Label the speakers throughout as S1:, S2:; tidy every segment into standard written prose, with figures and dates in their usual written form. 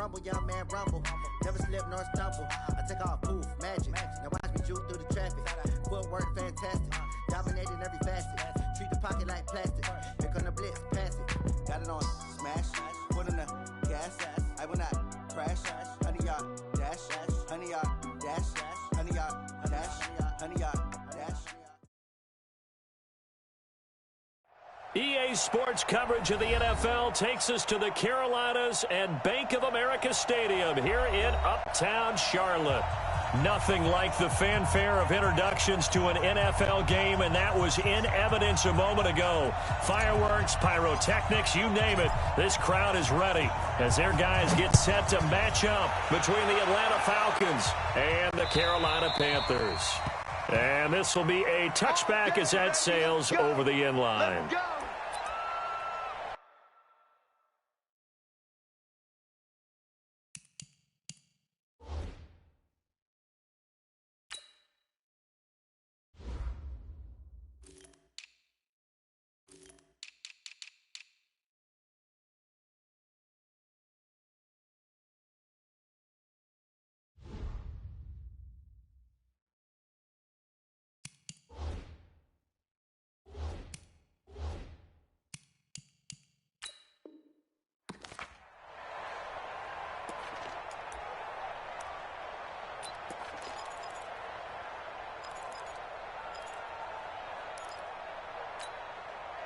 S1: rumble, young man, rumble. Never slip nor stumble. I take off, poof, magic. Now watch me juke through the traffic. Footwork fantastic. Dominating every facet. Treat the pocket like plastic. Here come the blitz, pass it. Got it on smash. Put in the gas. I will not crash. 100 yard dash. 100 yard dash. 100 yard dash. 100 yard dash.
S2: EA Sports coverage of the NFL takes us to the Carolinas and Bank of America Stadium here in Uptown Charlotte. Nothing like the fanfare of introductions to an NFL game, and that was in evidence a moment ago. Fireworks, pyrotechnics, you name it. This crowd is ready as their guys get set to match up between the Atlanta Falcons and the Carolina Panthers. And this will be a touchback as that sails over the end line.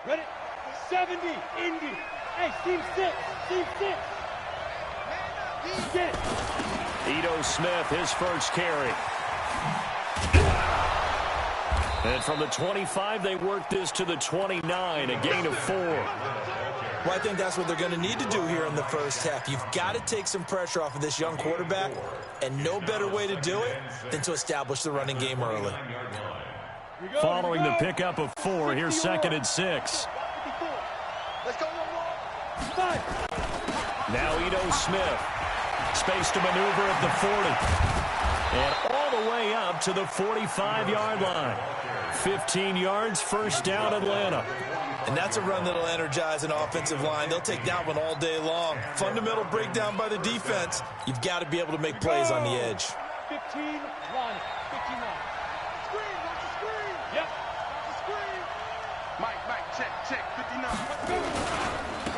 S3: Ready? 70, Indy. Hey, team 6, team 6. Get it.
S2: Ito Smith, his first carry. And from the 25, they work this to the 29, a gain of 4.
S4: Well, I think that's what they're going to need to do here in the first half. You've got to take some pressure off of this young quarterback, and no better way to do it than to establish the running game early.
S2: Following the pickup of 4, here's 2nd and 6.
S3: Let's go.
S2: Now Ito Smith. Space to maneuver at the 40. And all the way up to the 45-yard line. 15 yards, first down Atlanta.
S4: And that's a run that'll energize an offensive line. They'll take that one all day long. Fundamental breakdown by the defense. You've got to be able to make plays on the edge.
S3: 15, line, 15 line. Screen, watch the screen. Yep. Watch the screen. Mike, check, 59.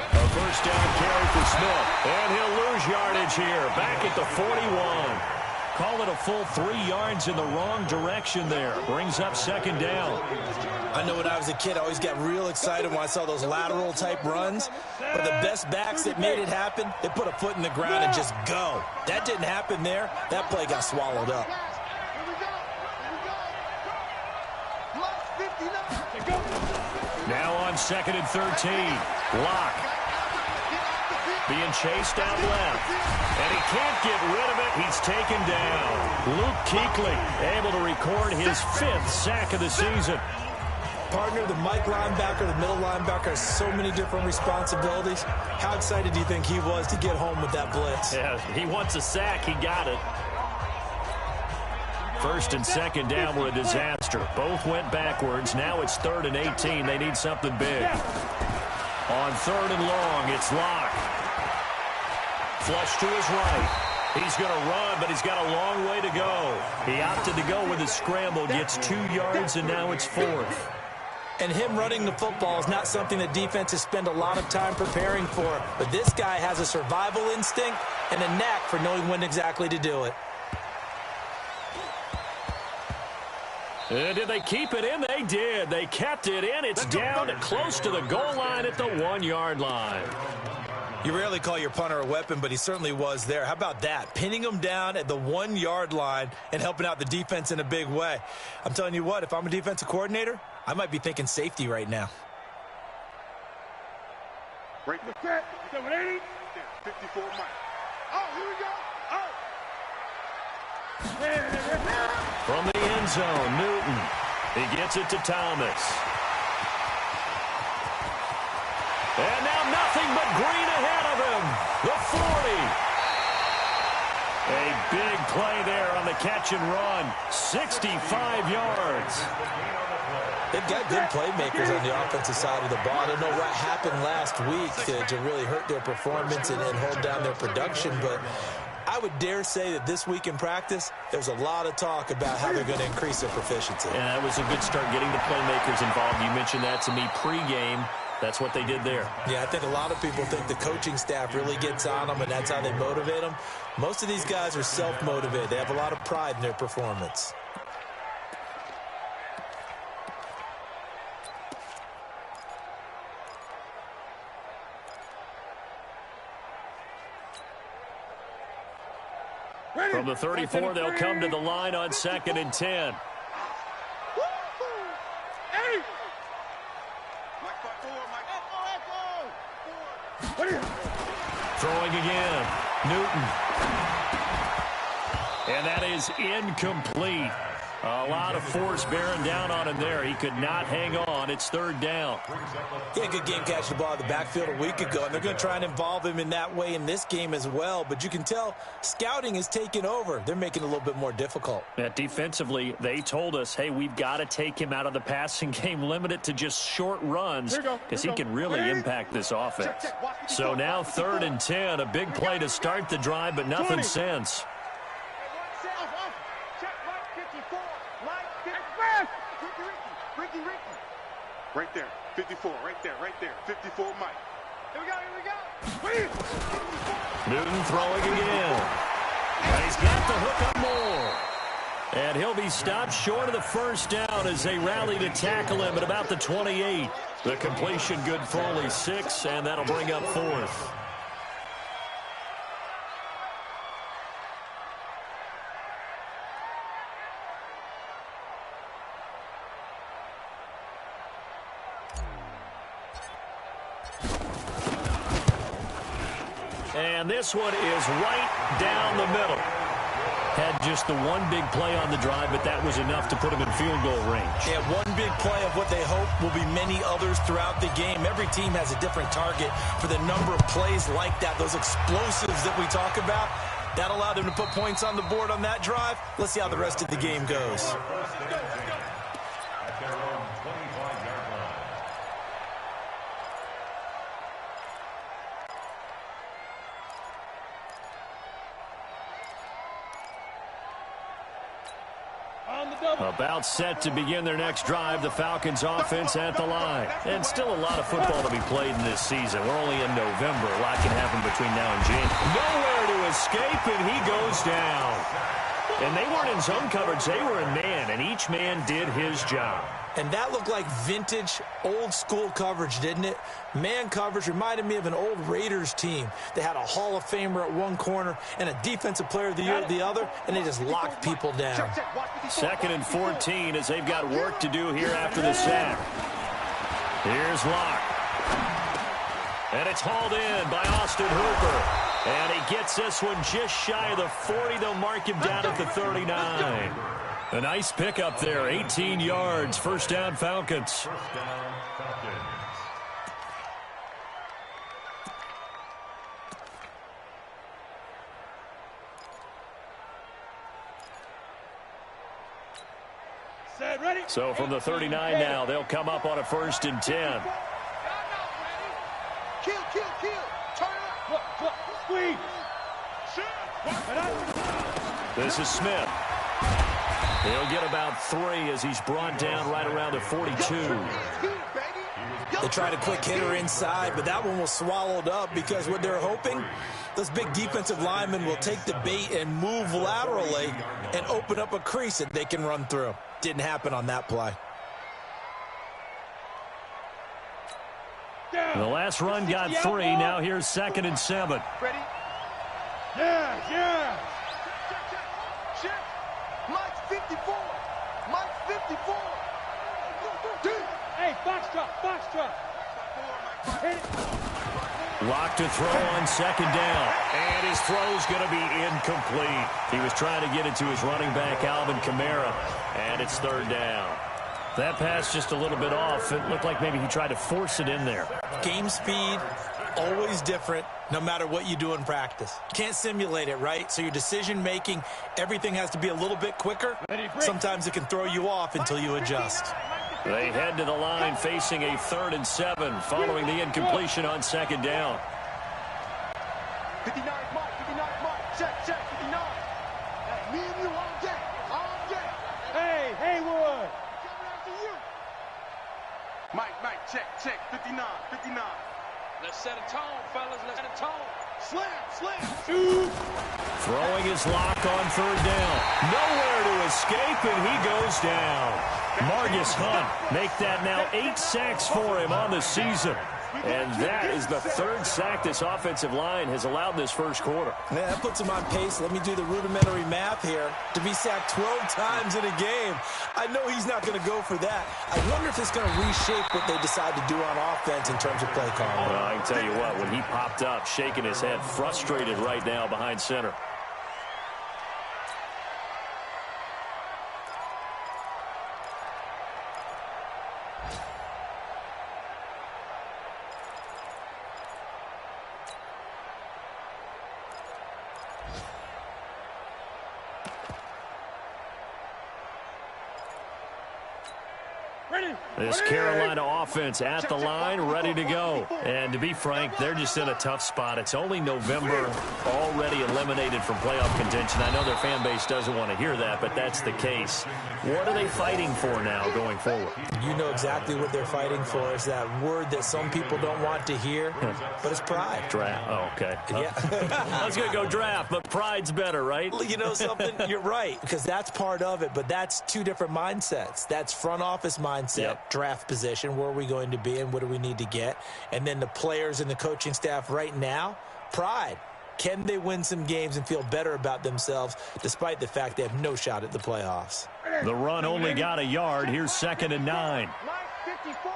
S2: A first down carry for Smith. And he'll lose yardage here. Back at the 41. Call it a full 3 yards in the wrong direction there. Brings up 2nd down.
S4: I know when I was a kid, I always got real excited when I saw those lateral-type runs. But the best backs that made it happen, they put a foot in the ground and just go. That didn't happen there. That play got swallowed up.
S2: Now on 2nd and 13. Lock. Being chased out left. And he can't get rid of it. He's taken down. Luke Kuechly able to record his 5th sack of the season.
S4: Partner, the Mike linebacker, the middle linebacker has so many different responsibilities. How excited do you think he was to get home with that blitz?
S2: Yeah, he wants a sack. He got it. 1st and 2nd down were a disaster. Both went backwards. Now it's 3rd and 18. They need something big. On 3rd and long, it's Lock. Flush to his right. He's going to run, but he's got a long way to go. He opted to go with a scramble, gets 2 yards, and now it's 4th.
S4: And him running the football is not something that defenses spend a lot of time preparing for. But this guy has a survival instinct and a knack for knowing when exactly to do it.
S2: Did they keep it in? They did. They kept it in. It's down close to the goal line at the 1-yard line.
S4: You rarely call your punter a weapon, but he certainly was there. How about that? Pinning him down at the 1-yard line and helping out the defense in a big way. I'm telling you what, if I'm a defensive coordinator, I might be thinking safety right now.
S3: Break the set. 780. 54 Mike. Oh, here we go. Oh.
S2: From the end zone, Newton. He gets it to Thomas. And now nothing but green ahead of him. The 40. A Big play there on the catch and run. 65 yards.
S4: They've got good playmakers on the offensive side of the ball. I don't know what happened last week to really hurt their performance and hold down their production, but I would dare say that this week in practice, there's a lot of talk about how they're going to increase their proficiency.
S2: And that was a good start getting the playmakers involved. You mentioned that to me pregame. That's what they did there.
S4: Yeah, I think a lot of people think the coaching staff really gets on them, and that's how they motivate them. Most of these guys are self-motivated. They have a lot of pride in their performance.
S2: From the 34, they'll come to the line on 2nd and 10. Throwing again. Newton. And that is incomplete. A lot of force bearing down on him there. He could not hang on. It's 3rd down.
S4: He had a good game catching the ball in the backfield a week ago, and they're going to try and involve him in that way in this game as well. But you can tell scouting is taking over. They're making it a little bit more difficult.
S2: Yeah, defensively, they told us, hey, we've got to take him out of the passing game, limit it to just short runs, because he can really impact this offense. So now 3rd and 10, a big play to start the drive, but nothing since.
S3: Right there, 54, right there, 54, Mike. Here we go.
S2: Newton throwing again. And he's got the hook on Moore. And he'll be stopped short of the 1st down as they rally to tackle him at about the 28. The completion good for only 6, and that'll bring up 4th. And this one is right down the middle. Had just the one big play on the drive, but that was enough to put him in field goal range.
S4: Yeah, one big play of what they hope will be many others throughout the game. Every team has a different target for the number of plays like that, those explosives that we talk about. That allowed them to put points on the board on that drive. Let's see how the rest of the game goes.
S2: About set to begin their next drive, the Falcons offense at the line. And still a lot of football to be played in this season. We're only in November. A lot can happen between now and January. Nowhere to escape, and he goes down. And they weren't in zone coverage. They were in man, and each man did his job.
S4: And that looked like vintage, old-school coverage, didn't it? Man coverage reminded me of an old Raiders team. They had a Hall of Famer at one corner and a Defensive Player of the Year at the other, and they just locked people down.
S2: 2nd and 14 as they've got work to do here after the sack. Here's Locke. And it's hauled in by Austin Hooper. And he gets this one just shy of the 40. They'll mark him down at the 39. A nice pickup there, 18 yards, 1st down Falcons. So from the 39 now, they'll come up on a 1st and 10.
S3: Kill. Turn up. Squeeze.
S2: This is Smith. He'll get about 3 as he's brought down right around the 42.
S4: They tried a quick hitter inside, but that one was swallowed up because what they're hoping, those big defensive linemen will take the bait and move laterally and open up a crease that they can run through. Didn't happen on that play.
S2: The last run got 3. Now here's 2nd and 7.
S3: Ready? Yeah. Mike's 54. Hey, box truck. Hit it.
S2: Locked to throw on 2nd down. And his throw's going to be incomplete. He was trying to get it to his running back, Alvin Kamara. And it's 3rd down. That pass just a little bit off. It looked like maybe he tried to force it in there.
S4: Game speed, always different no matter what you do in practice. Can't simulate it, right? So your decision-making, everything has to be a little bit quicker. Sometimes it can throw you off until you adjust.
S2: They head to the line facing a 3rd and 7 following the incompletion on 2nd down.
S3: 59 Mike, 59 Mike, check, 59. Hey, me and you all day, all day. Hey, Haywood. Coming after you. Mike, check, 59. Let's set a tone, fellas, let's set a tone. Slam, shoot.
S2: Throwing his lock on 3rd down. Nowhere to escape, and he goes down. Margus Hunt make that now 8 sacks for him on the season. And that is the 3rd sack this offensive line has allowed in this first quarter.
S4: Yeah, that puts him on pace. Let me do the rudimentary math here. To be sacked 12 times in a game, I know he's not going to go for that. I wonder if it's going to reshape what they decide to do on offense in terms of play calling.
S2: Well, I can tell you what, when he popped up, shaking his head, frustrated right now behind center. This Carolina offense at the line, ready to go. And to be frank, they're just in a tough spot. It's only November, already eliminated from playoff contention. I know their fan base doesn't want to hear that, but that's the case. What are they fighting for now going forward?
S4: You know exactly what they're fighting for. Is that word that some people don't want to hear, but it's pride.
S2: Draft. Oh, okay.
S4: Yeah.
S2: I was going to go draft, but pride's better, right?
S4: You know something? You're right, because that's part of it, but that's two different mindsets. That's front office mindset, draft position, where are we going to be and what do we need to get? And then the players and the coaching staff right now, pride. Can they win some games and feel better about themselves despite the fact they have no shot at the playoffs?
S2: The run only got a yard. Here's 2nd and 9.
S3: Mike, 54.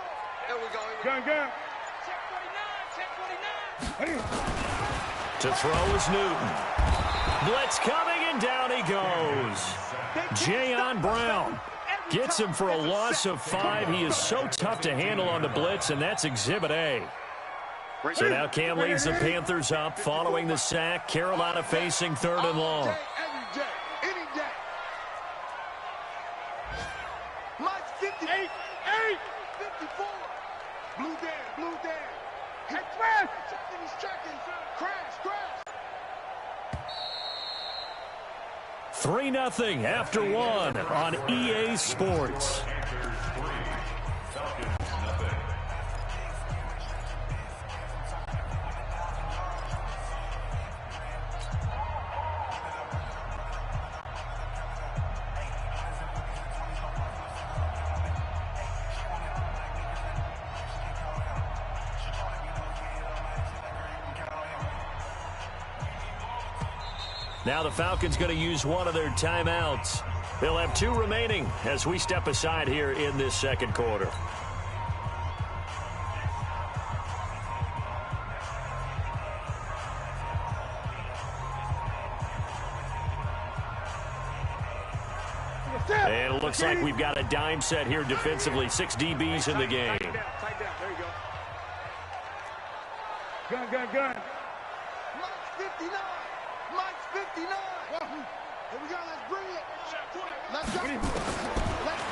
S3: There we go. Gun. Check 49.
S2: To throw is Newton. Blitz coming, and down he goes. Jayon Brown gets him for a loss of 5. He is so tough to handle on the blitz, and that's Exhibit A. So now Cam leads the Panthers up following the sack. Carolina facing 3rd and long.
S3: Any day. Mike's 58. 54. Blue Dan. Hey, crash. He's checking. Crash.
S2: 3-0 after 1 on EA Sports. Now the Falcons going to use one of their timeouts. They'll have 2 remaining as we step aside here in this second quarter. And it looks like we've got a dime set here defensively. 6 DBs in the game.
S3: Tight down. There you go. Gun. Mike's 59. Mike's 59. Here we go. Let's bring it. Let's go.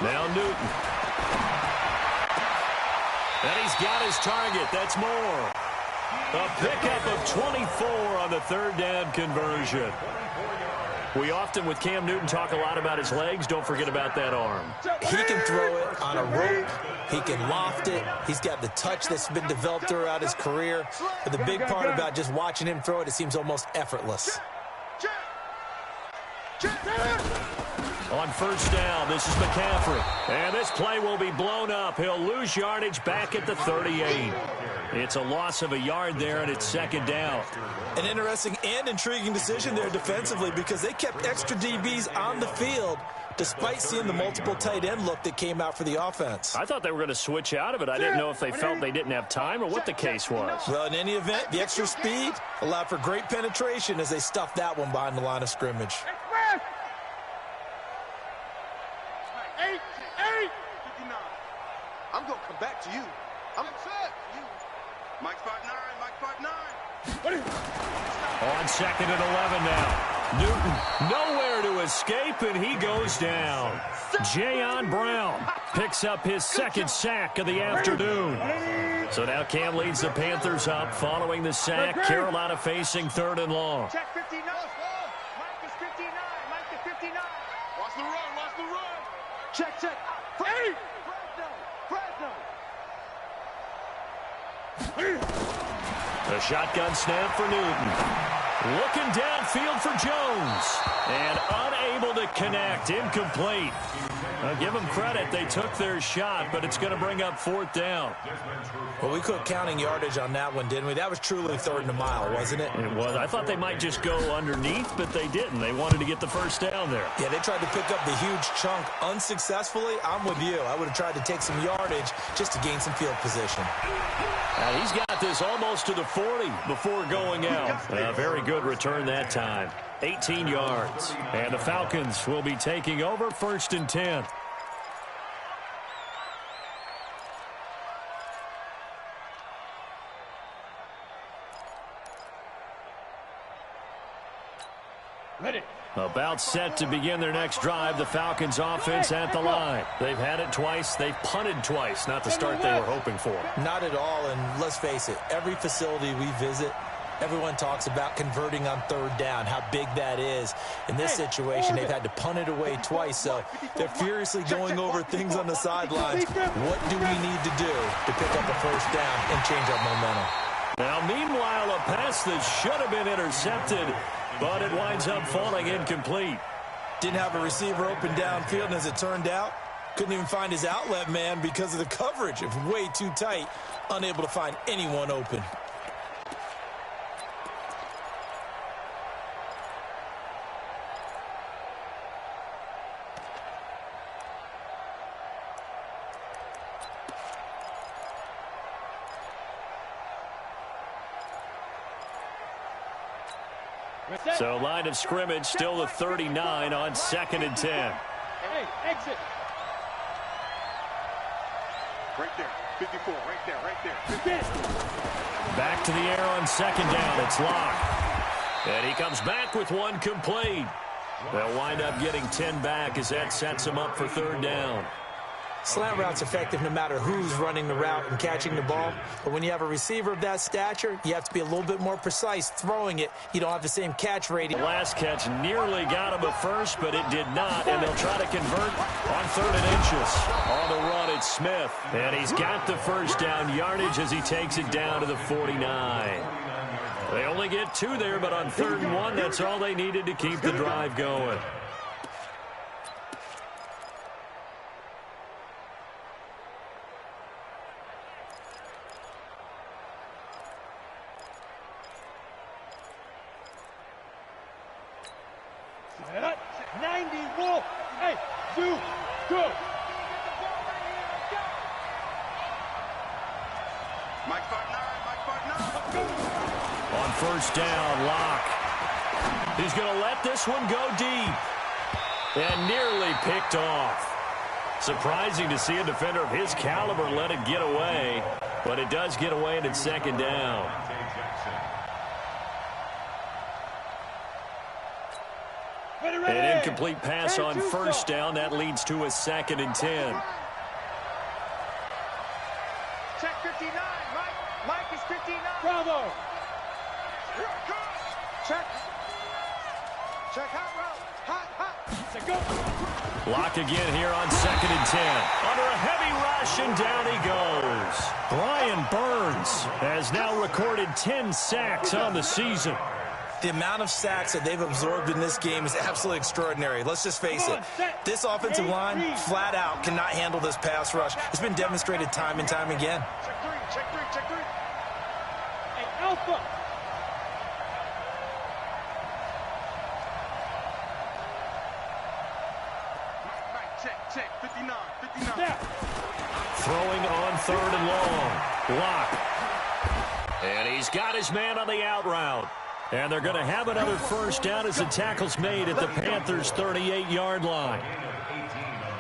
S2: Now Newton. And he's got his target. That's more. A pickup of 24 on the 3rd down conversion. We often, with Cam Newton, talk a lot about his legs. Don't forget about that arm.
S4: He can throw it on a rope. He can loft it. He's got the touch that's been developed throughout his career. But the big part about just watching him throw it, it seems almost effortless.
S2: On 1st down, this is McCaffrey. And this play will be blown up. He'll lose yardage back at the 38. It's a loss of a yard there, and it's 2nd down.
S4: An interesting and intriguing decision there defensively because they kept extra DBs on the field despite seeing the multiple tight end look that came out for the offense.
S2: I thought they were going to switch out of it. I didn't know if they felt they didn't have time or what the case was.
S4: Well, in any event, the extra speed allowed for great penetration as they stuffed that one behind the line of scrimmage.
S3: 59. I'm going to come back to you. I'm upset. Mike's 5'9", Mike's 5'9".
S2: On 2nd and 11 now. Newton nowhere to escape, and he goes down. Jayon Brown picks up his second sack of the afternoon. So now Cam leads the Panthers up following the sack. Carolina facing 3rd and long.
S3: Check 59. Mike is 59. Mike is 59. Watch the run. Watch the run. Check, check. Fresno.
S2: The shotgun snap for Newton. Looking downfield for Jones. And unable to connect. Incomplete. I'll give them credit. They took their shot, but it's going to bring up 4th down.
S4: Well, we quit counting yardage on that one, didn't we? That was truly 3rd and a mile, wasn't it?
S2: It was. I thought they might just go underneath, but they didn't. They wanted to get the first down there.
S4: Yeah, they tried to pick up the huge chunk unsuccessfully. I'm with you. I would have tried to take some yardage just to gain some field position.
S2: And he's got this almost to the 40 before going out. A very good return that time. 18 yards. And the Falcons will be taking over 1st and 10.
S3: Ready.
S2: About set to begin their next drive. The Falcons offense at the line. They've had it twice. They've punted twice. Not the start they were hoping for.
S4: Not at all, and let's face it, every facility we visit, everyone talks about converting on 3rd down, how big that is. In this situation, they've had to punt it away twice, so they're furiously going over things on the sidelines. What do we need to do to pick up a 1st down and change our momentum?
S2: Now, meanwhile, a pass that should have been intercepted, but it winds up falling incomplete.
S4: Didn't have a receiver open downfield, and as it turned out, couldn't even find his outlet man because of the coverage. It was way too tight, unable to find anyone open.
S2: So line of scrimmage still the 39 on 2nd and 10.
S3: Hey, exit. Right there. 54. Right there. Right there.
S2: Back to the air on 2nd down. It's Locke. And he comes back with one complete. They'll wind up getting 10 back as that sets him up for 3rd down.
S4: Slant route's effective no matter who's running the route and catching the ball. But when you have a receiver of that stature, you have to be a little bit more precise throwing it. You don't have the same catch rating.
S2: The last catch nearly got him a first, but it did not. And they'll try to convert on 3rd and inches. On the run, it's Smith. And he's got the 1st down yardage as he takes it down to the 49. They only get 2 there, but on 3rd and 1, that's all they needed to keep the drive going.
S3: Set. 90 Wolf. Hey, 2, go. Mike 5'9", Mike 5'9".
S2: On 1st down, Locke. He's going to let this one go deep. And nearly picked off. Surprising to see a defender of his caliber let it get away. But it does get away, and it's 2nd down. An incomplete pass on 1st down. That leads to a 2nd and 10.
S3: Check 59. Mike is 59. Bravo. Check. Check hot route. Hot. Let's go.
S2: Lock again here on 2nd and 10. Under a heavy rush, and down he goes. Brian Burns has now recorded 10 sacks on the season.
S4: The amount of sacks that they've absorbed in this game is absolutely extraordinary. Let's just face it. This offensive line, flat out, cannot handle this pass rush. It's been demonstrated time and time again.
S3: Check three. Hey, Alpha. Check. 59.
S2: Throwing on 3rd and long. Lock. And he's got his man on the out route. And they're going to have another 1st down as the tackle's made at the Panthers' 38-yard line.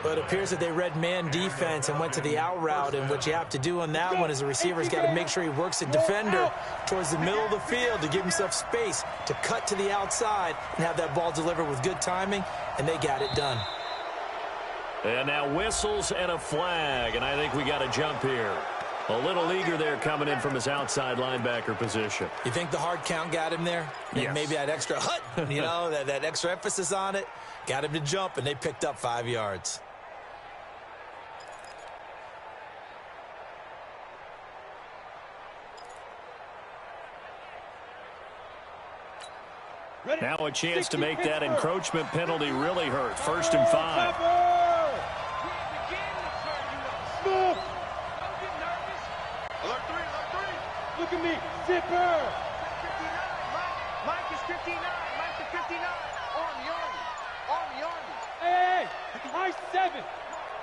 S4: Well, it appears that they read man defense and went to the out route, and what you have to do on that one is the receiver's got to make sure he works the defender towards the middle of the field to give himself space to cut to the outside and have that ball delivered with good timing, and they got it done.
S2: And now whistles and a flag, and I think we got a jump here. A little eager there coming in from his outside linebacker position.
S4: You think the hard count got him there?
S2: Yes.
S4: Maybe that extra hut, you know, that extra emphasis on it, got him to jump, and they picked up 5 yards.
S2: Now a chance to make that encroachment penalty really hurt. 1st and 5.
S3: Alert 3, alert 3. Look at me, zipper. 59, Mike is 59. Mike is 59. Army. Hey, high 7.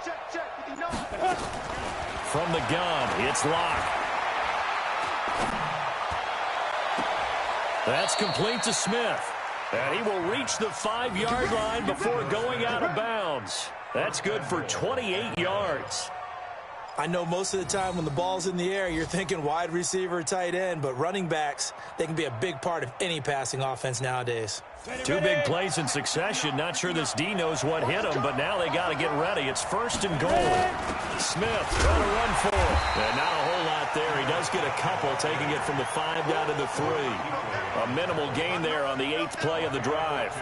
S3: Check, 59.
S2: From the gun, it's locked. That's complete to Smith. And he will reach the 5-yard line before going out of bounds. That's good for 28 yards.
S4: I know most of the time when the ball's in the air, you're thinking wide receiver, tight end, but running backs, they can be a big part of any passing offense nowadays.
S2: 2 big plays in succession. Not sure this D knows what hit him, but now they got to get ready. It's 1st and goal. Smith trying to run for it. And not a whole lot there. He does get a couple, taking it from the 5 down to the 3. A minimal gain there on the 8th play of the drive.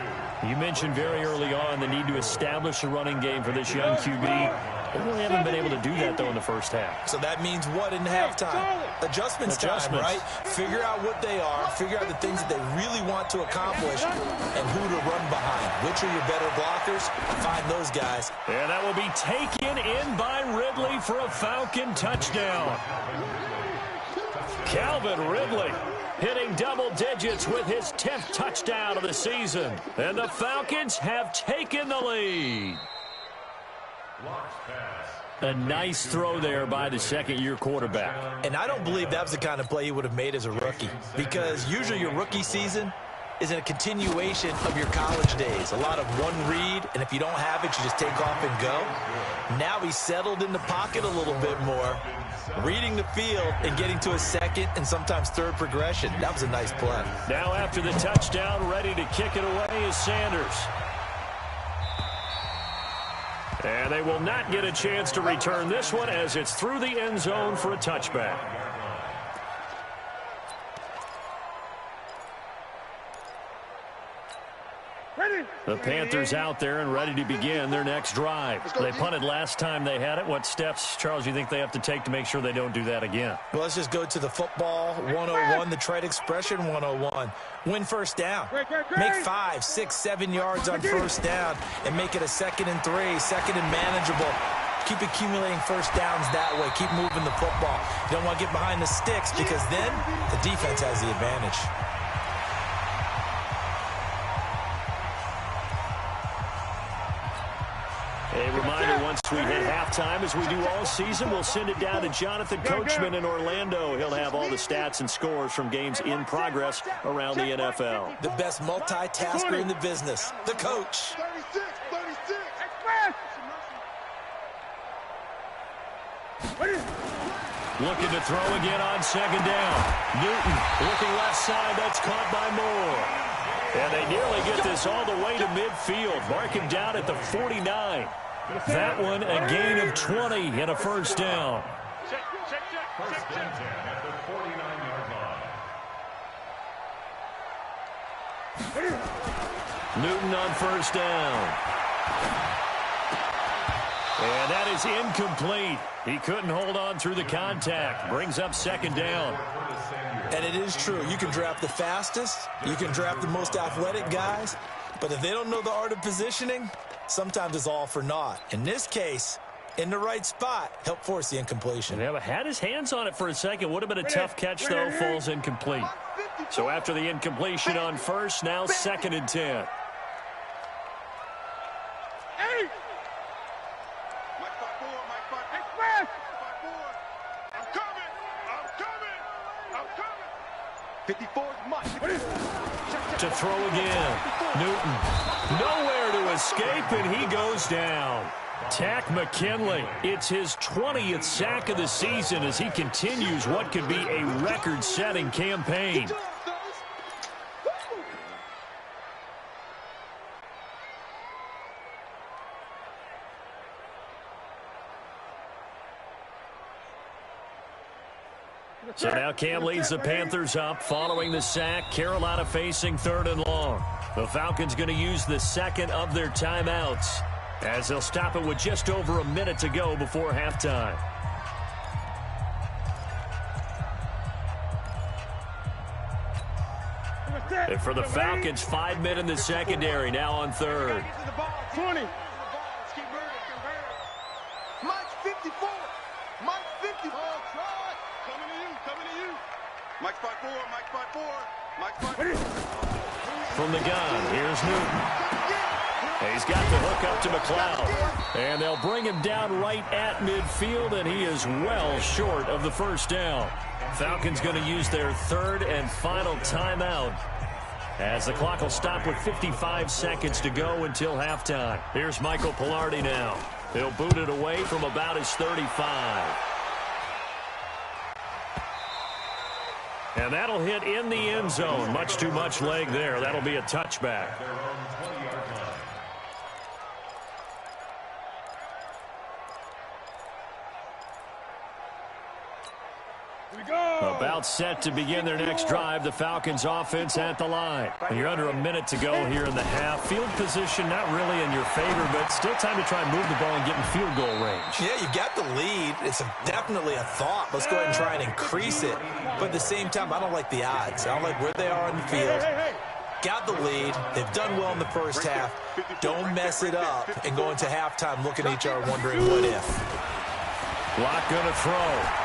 S2: You mentioned very early on the need to establish a running game for this young QB. They really haven't been able to do that, though, in the first half.
S4: So that means what in halftime? Adjustments time, right? Figure out what they are, figure out the things that they really want to accomplish, and who to run behind. Which are your better blockers? Find those guys.
S2: And that will be taken in by Ridley for a Falcon touchdown. Calvin Ridley hitting double digits with his 10th touchdown of the season. And the Falcons have taken the lead. A nice throw there by the second-year quarterback.
S4: And I don't believe that was the kind of play he would have made as a rookie, because usually your rookie season is a continuation of your college days. A lot of one read, and if you don't have it, you just take off and go. Now he's settled in the pocket a little bit more, reading the field and getting to a second and sometimes third progression. That was a nice play.
S2: Now after the touchdown, ready to kick it away is Sanders. And they will not get a chance to return this one as it's through the end zone for a touchback. The Panthers out there and ready to begin their next drive. They punted last time they had it. What steps, Charles, you think they have to take to make sure they don't do that again?
S4: Well, let's just go to the football 101, the trade expression 101. Win first down. Make 5, 6, 7 yards on first down and make it a 2nd and 3, 2nd and manageable. Keep accumulating first downs that way. Keep moving the football. You don't want to get behind the sticks because then the defense has the advantage.
S2: A reminder, once we hit halftime, as we do all season, we'll send it down to Jonathan Coachman in Orlando. He'll have all the stats and scores from games in progress around the NFL.
S4: The best multitasker in the business, the coach.
S3: 36.
S2: Looking to throw again on 2nd down. Newton looking left side. That's caught by Moore. And they nearly get this all the way to midfield. Mark him down at the 49. That one a gain of 20 and a first down.
S5: First and 10 at the 49-yard line.
S2: Newton on first down. And that is incomplete. He couldn't hold on through the contact. Brings up 2nd down.
S4: And it is true. You can draft the fastest. You can draft the most athletic guys. But if they don't know the art of positioning, sometimes it's all for naught. In this case, in the right spot, help force the incompletion.
S2: Yeah, but had his hands on it for a second. Would have been a tough catch, though. Falls incomplete. So after the incompletion on first, now 2nd and 10.
S3: I'm coming. 54 is Mike.
S2: To throw again. Newton nowhere to escape, and he goes down. Tack McKinley, it's his 20th sack of the season as he continues what could be a record-setting campaign. So now Cam leads the Panthers up following the sack. Carolina facing 3rd and long. The Falcons going to use the second of their timeouts as they'll stop it with just over a minute to go before halftime. And for the Falcons, 5 men in the secondary, now on 3rd.
S3: 20. Mike's 54. Mike's 54. Coming to you. Mike's 5'4", Mike's 5'4", Mike's 5'4".
S2: From the gun, here's Newton. He's got the hook up to McLeod. And they'll bring him down right at midfield, and he is well short of the first down. Falcons going to use their 3rd and final timeout as the clock will stop with 55 seconds to go until halftime. Here's Michael Pilardi now. He'll boot it away from about his 35. And that'll hit in the end zone. Much too much leg there. That'll be a touchback. About set to begin their next drive. The Falcons offense at the line. And you're under a minute to go here in the half. Field position not really in your favor, but still time to try and move the ball and get in field goal range.
S4: Yeah, you've got the lead. It's definitely a thought. Let's go ahead and try and increase it. But at the same time, I don't like the odds. I don't like where they are on the field. Got the lead. They've done well in the first half. Don't mess it up and go into halftime looking at each other wondering what if.
S2: Locke going to throw.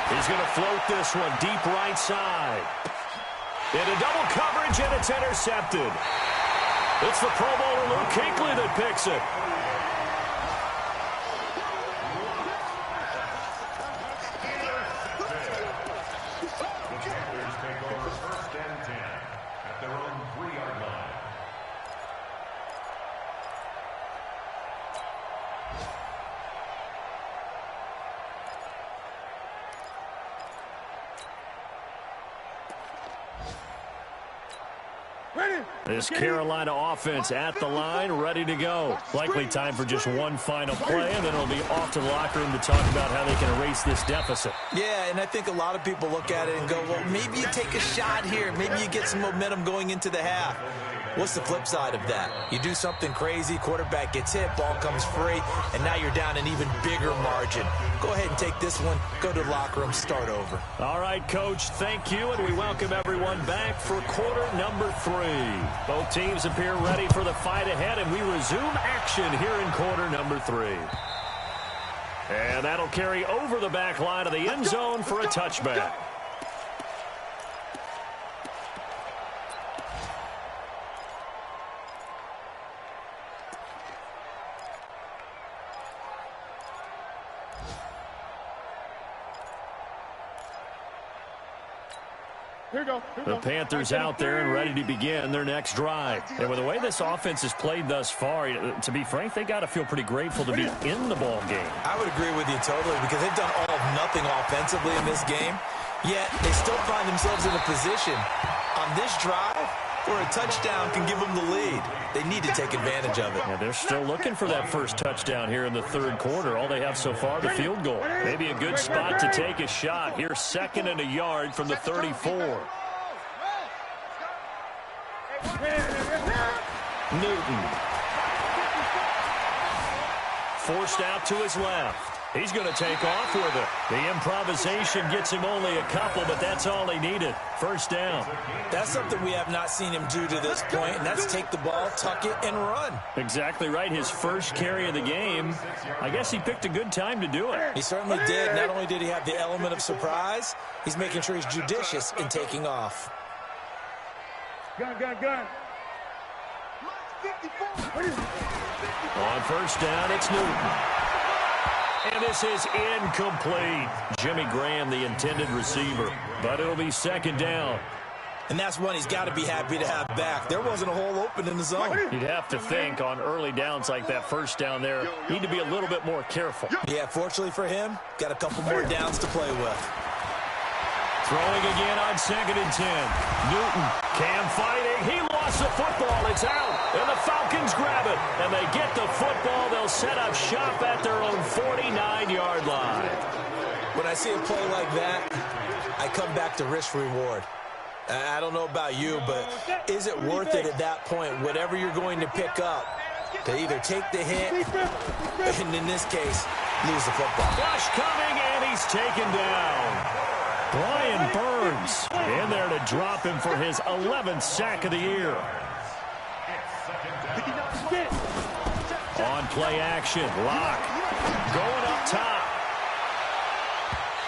S2: He's going to float this one deep right side. Into double coverage, and it's intercepted. It's the Pro Bowler Luke Kuechly that picks it. This Carolina offense at the line, ready to go. Likely time for just one final play, and then it'll be off to the locker room to talk about how they can erase this deficit.
S4: Yeah, and I think a lot of people look at it and go, well, maybe you take a shot here. Maybe you get some momentum going into the half. What's the flip side of that? You do something crazy, quarterback gets hit, ball comes free, and now you're down an even bigger margin. Go ahead and take this one, go to the locker room, start over.
S2: All right, Coach, thank you, and we welcome everyone back for quarter number 3. Both teams appear ready for the fight ahead, and we resume action here in quarter number 3. And that'll carry over the back line of the end zone for a touchback. The Panthers out there and ready to begin their next drive. And with the way this offense has played thus far, to be frank, they got to feel pretty grateful to be in the ball game.
S4: I would agree with you totally because they've done all of nothing offensively in this game, yet they still find themselves in a position on this drive where a touchdown can give them the lead. They need to take advantage of it.
S2: Yeah, they're still looking for that first touchdown here in the 3rd quarter. All they have so far, the field goal. Maybe a good spot to take a shot. Here's 2nd and a yard from the 34. Newton. Forced out to his left. He's going to take off with it. The improvisation gets him only a couple, but that's all he needed. First down.
S4: That's something we have not seen him do to this point, and that's take the ball, tuck it, and run.
S2: Exactly right. His first carry of the game. I guess he picked a good time to do it.
S4: He certainly did. Not only did he have the element of surprise, he's making sure he's judicious in taking off.
S3: Gun.
S2: On first down, it's Newton. And this is incomplete. Jimmy Graham, the intended receiver. But it'll be 2nd down.
S4: And that's one he's got to be happy to have back. There wasn't a hole open in the zone.
S2: You'd have to think on early downs like that first down there, need to be a little bit more careful.
S4: Yeah, fortunately for him, got a couple more downs to play with.
S2: Throwing again on 2nd and 10. Newton, Cam fighting. He lost the football. It's out. And the Falcons grab it. And they get the football. They'll set up shop at their own 49-yard line.
S4: When I see a play like that, I come back to risk-reward. I don't know about you, but is it worth it at that point, whatever you're going to pick up, to either take the hit, and in this case, lose the football?
S2: Rush coming, and he's taken down. Brian Burns in there to drop him for his 11th sack of the year. On play action, Locke going up top.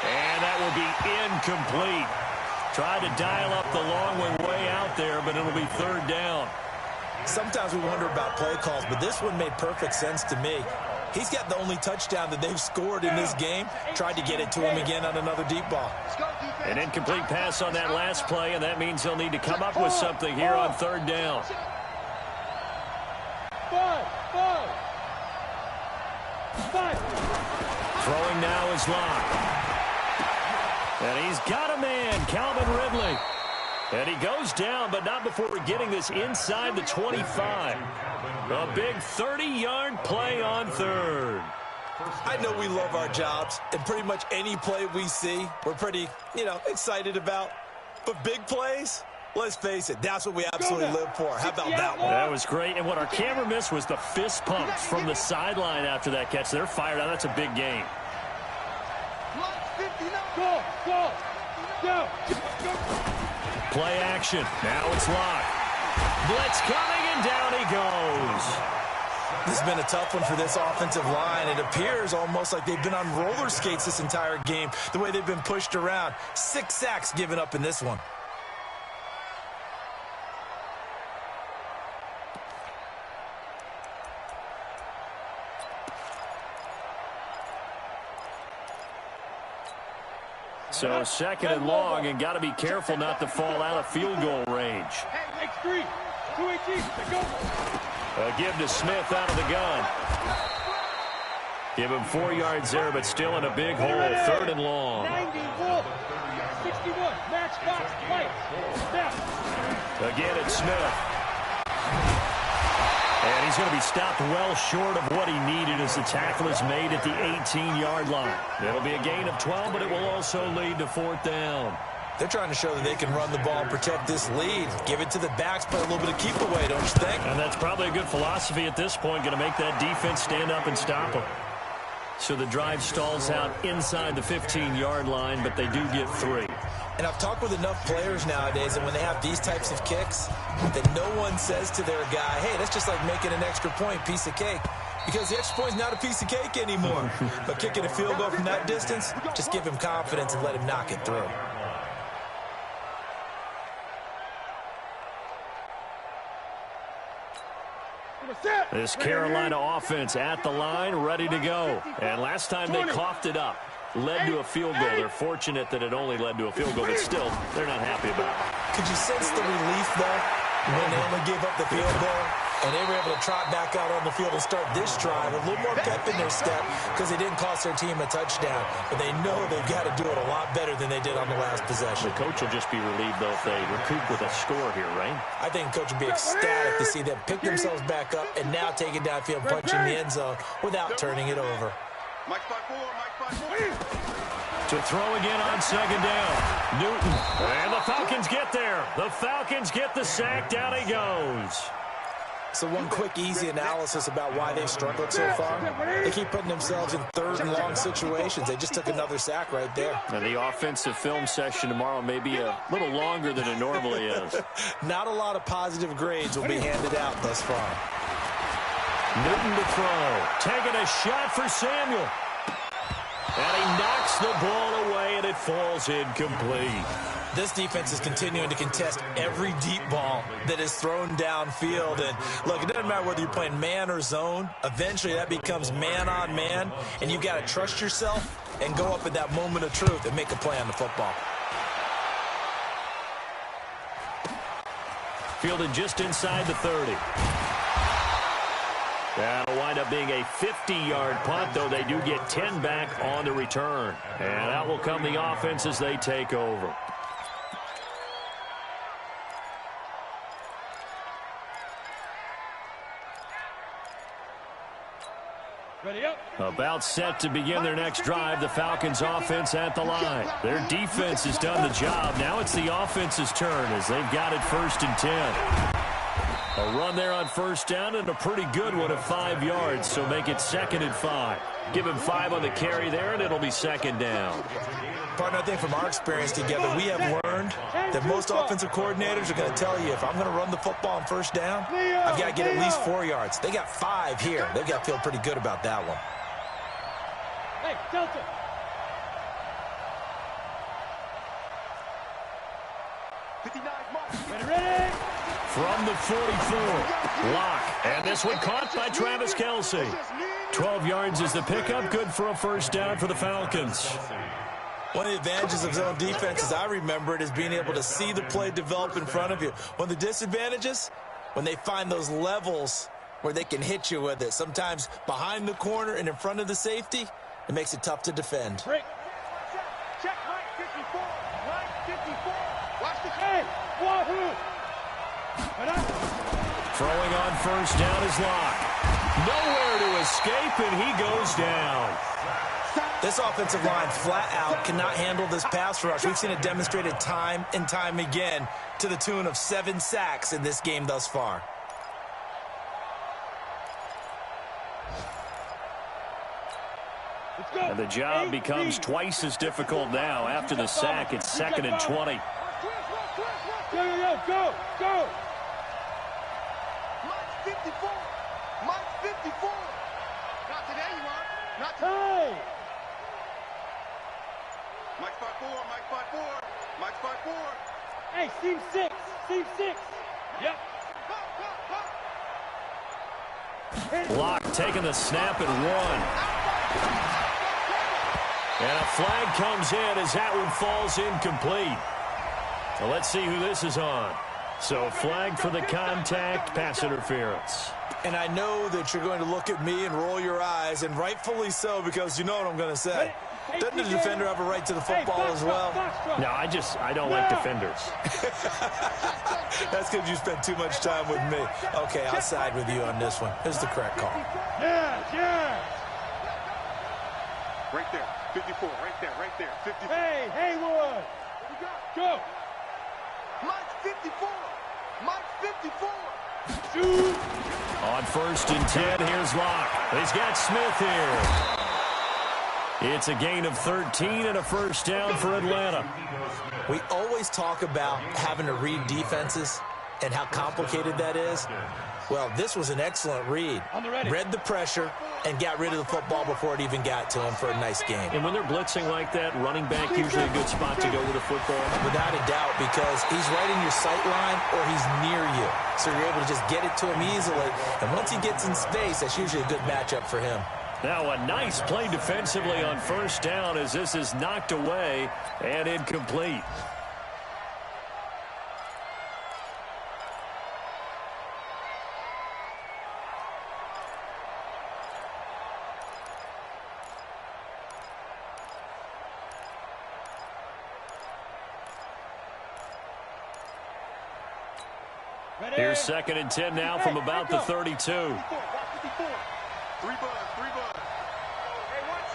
S2: And that will be incomplete. Tried to dial up the long way out there, but it'll be 3rd down.
S4: Sometimes we wonder about play calls, but this one made perfect sense to me. He's got the only touchdown that they've scored in this game. Tried to get it to him again on another deep ball.
S2: An incomplete pass on that last play, and that means he'll need to come up with something here on 3rd down. Throwing now is Locke. And he's got a man, Calvin Ridley. And he goes down, but not before getting this inside the 25. A big 30-yard play on 3rd.
S4: I know we love our jobs, and pretty much any play we see, we're pretty, excited about. But big plays, let's face it, that's what we absolutely live for. How about that one?
S2: That was great, and what our camera missed was the fist pumps from the sideline after that catch. They're fired out. That's a big game.
S3: Go.
S2: Play action. Now it's Locke. Blitz coming, and down he goes.
S4: This has been a tough one for this offensive line. It appears almost like they've been on roller skates this entire game, the way they've been pushed around. 6 sacks given up in this one.
S2: So 2nd and long, and got to be careful not to fall out of field goal range. A give to Smith out of the gun. Give him 4 yards there, but still in a big hole. 3rd and long.
S3: 61, match box, play.
S2: Again, it's Smith. And he's going to be stopped well short of what he needed as the tackle is made at the 18-yard line. It'll be a gain of 12, but it will also lead to 4th down.
S4: They're trying to show that they can run the ball and protect this lead. Give it to the backs, play a little bit of keep away, don't you think?
S2: And that's probably a good philosophy at this point, going to make that defense stand up and stop them. So the drive stalls out inside the 15-yard line, but they do get 3.
S4: And I've talked with enough players nowadays, and when they have these types of kicks, that no one says to their guy, hey, that's just like making an extra point, piece of cake. Because the extra point's not a piece of cake anymore. But kicking a field goal from that distance, just give him confidence and let him knock it through.
S2: This Carolina offense at the line, ready to go. And last time they coughed it up, led to a field goal. They're fortunate that it only led to a field goal, but still, they're not happy about it.
S4: Could you sense the relief, though, when they only gave up the field goal? And they were able to trot back out on the field and start this drive a little more pep in their step because they didn't cost their team a touchdown. But they know they've got to do it a lot better than they did on the last possession.
S2: The coach will just be relieved, though, if they recoup with a score here, right?
S4: I think the coach will be ecstatic to see them pick themselves back up and now take it downfield, punching the end zone without turning it over.
S2: To throw again on 2nd down. Newton. And the Falcons get there. The Falcons get the sack. Down he goes.
S4: So one quick, easy analysis about why they've struggled so far. They keep putting themselves in 3rd and long situations. They just took another sack right there.
S2: And the offensive film session tomorrow may be a little longer than it normally is.
S4: Not a lot of positive grades will be handed out thus far.
S2: Newton to throw. Taking a shot for Samuel. And he knocks the ball away, and it falls incomplete.
S4: This defense is continuing to contest every deep ball that is thrown downfield. And, look, it doesn't matter whether you're playing man or zone. Eventually, that becomes man-on-man, and you've got to trust yourself and go up at that moment of truth and make a play on the football.
S2: Fielded just inside the 30. That'll wind up being a 50-yard punt, though they do get 10 back on the return. And that will come the offense as they take over. About set to begin their next drive, the Falcons offense at the line. Their defense has done the job. Now it's the offense's turn as they've got it 1st and 10. A run there on 1st down and a pretty good one at 5 yards, so make it 2nd and 5. Give him 5 on the carry there, and it'll be 2nd down.
S4: Partner, I think from our experience together, we have learned that most offensive coordinators are going to tell you, if I'm going to run the football on 1st down, I've got to get at least 4 yards. They got 5 here. They've got to feel pretty good about that one.
S3: Hey, Delta. Ready?
S2: From the 44, Locke. And this one caught by Travis Kelce. 12 yards is the pickup. Good for a 1st down for the Falcons.
S4: One of the advantages of zone defense, as I remember it, is being able to see the play develop in front of you. One of the disadvantages, when they find those levels where they can hit you with it, sometimes behind the corner and in front of the safety, it makes it tough to defend.
S3: Break. Check right 54. Right 54. Watch the hey. Wahoo.
S2: Throwing on 1st down is Locke. Nowhere to escape, and he goes down.
S4: This offensive line flat out cannot handle this pass rush. We've seen it demonstrated time and time again to the tune of 7 sacks in this game thus far.
S2: And the job becomes twice as difficult now. After the sack, it's 2nd and 20.
S3: Go. Mike 54. Mike 54. Not today, you are. Not today. Mike 54. Mike 54. Mike 54. Hey, seam 6. Seam 6. Yep.
S2: Locke taking the snap and 1. And a flag comes in as that one falls incomplete. Well, let's see who this is on. So flag for the contact, pass interference.
S4: And I know that you're going to look at me and roll your eyes, and rightfully so, because you know what I'm going to say. Doesn't the defender have a right to the football as well?
S2: No, I don't like defenders.
S4: That's because you spent too much time with me. Okay, I'll side with you on this one. This is the correct call.
S3: Yeah. Right there, 54, right there, 54. Hey, Haywood. Go. Mike 54. Mike 54. Shoot.
S2: On 1st and 10, here's Locke. He's got Smith here. It's a gain of 13 and a 1st down for Atlanta.
S4: We always talk about having to read defenses and how complicated that is. Well, this was an excellent read. Read the pressure and got rid of the football before it even got to him for a nice game.
S2: And when they're blitzing like that, running back usually a good spot to go with the football.
S4: Without a doubt, because he's right in your sight line or he's near you. So you're able to just get it to him easily. And once he gets in space, that's usually a good matchup for him.
S2: Now a nice play defensively on 1st down as this is knocked away and incomplete. Here's 2nd and 10 now from about the 32.
S3: 3 bud. Hey, watch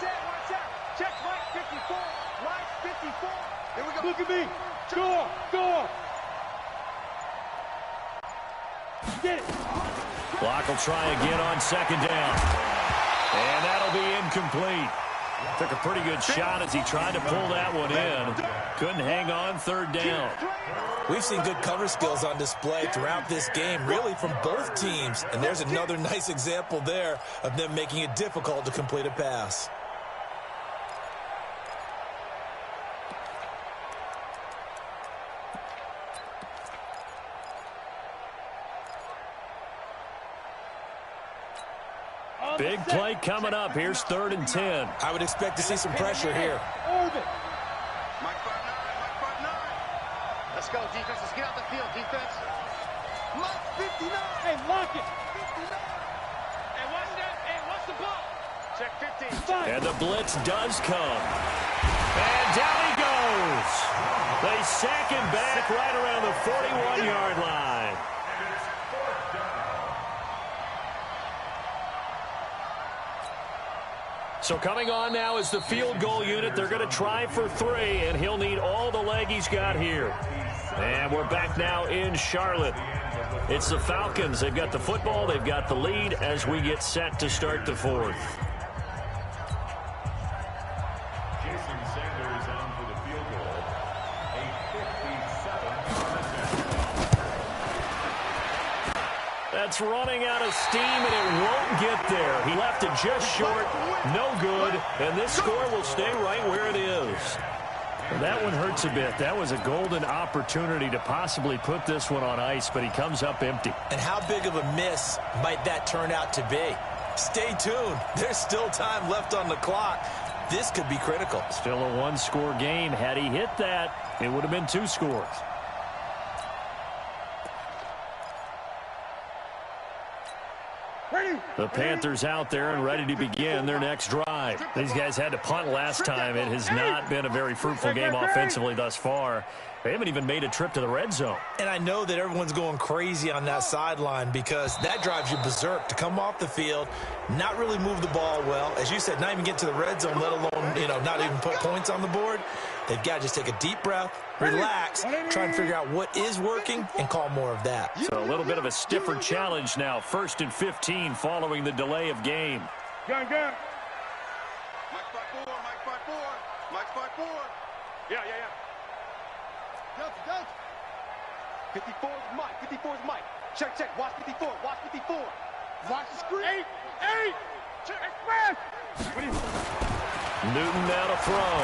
S3: out. Check Mike 54. Mike 54. Here we go. Look at me. Go. Get it.
S2: Locke will try again on 2nd down. And that'll be incomplete. Took a pretty good shot as he tried to pull that one in. Couldn't hang on 3rd down.
S4: We've seen good cover skills on display throughout this game, really from both teams. And there's another nice example there of them making it difficult to complete a pass.
S2: Big play coming up. Here's 3rd and 10.
S4: I would expect to see some pressure here.
S3: Mike 59. Let's go, defense. Let's get out the field, defense. Lock 59. Hey, lock it. 59. And what's that? And what's the ball? Check 15.
S2: And the blitz does come. And down he goes. They sack him back right around the 41-yard line. So coming on now is the field goal unit. They're going to try for 3, and he'll need all the leg he's got here. And we're back now in Charlotte. It's the Falcons. They've got the football. They've got the lead as we get set to start the 4th. That's running out of steam, and it won't get there. He left it just short, no good, and this score will stay right where it is. Well, that one hurts a bit. That was a golden opportunity to possibly put this one on ice, but he comes up empty.
S4: And how big of a miss might that turn out to be? Stay tuned. There's still time left on the clock. This could be critical.
S2: Still a one-score game. Had he hit that, it would have been 2 scores. The Panthers out there and ready to begin their next drive. These guys had to punt last time. It has not been a very fruitful game offensively thus far. They haven't even made a trip to the red zone.
S4: And I know that everyone's going crazy on that sideline because that drives you berserk to come off the field, not really move the ball well. As you said, not even get to the red zone, let alone, not even put points on the board. They've got to just take a deep breath, relax, try and figure out what is working and call more of that.
S2: So a little bit of a stiffer challenge now. 1st and 15 following the delay of game.
S3: Gun. Mike 5-4, Mike 5-4, Mike 5-4. Yeah. Delta. 54 is Mike, 54 is Mike. Check, watch 54, watch 54. Watch the screen. 8. Check, express.
S2: Newton now to throw.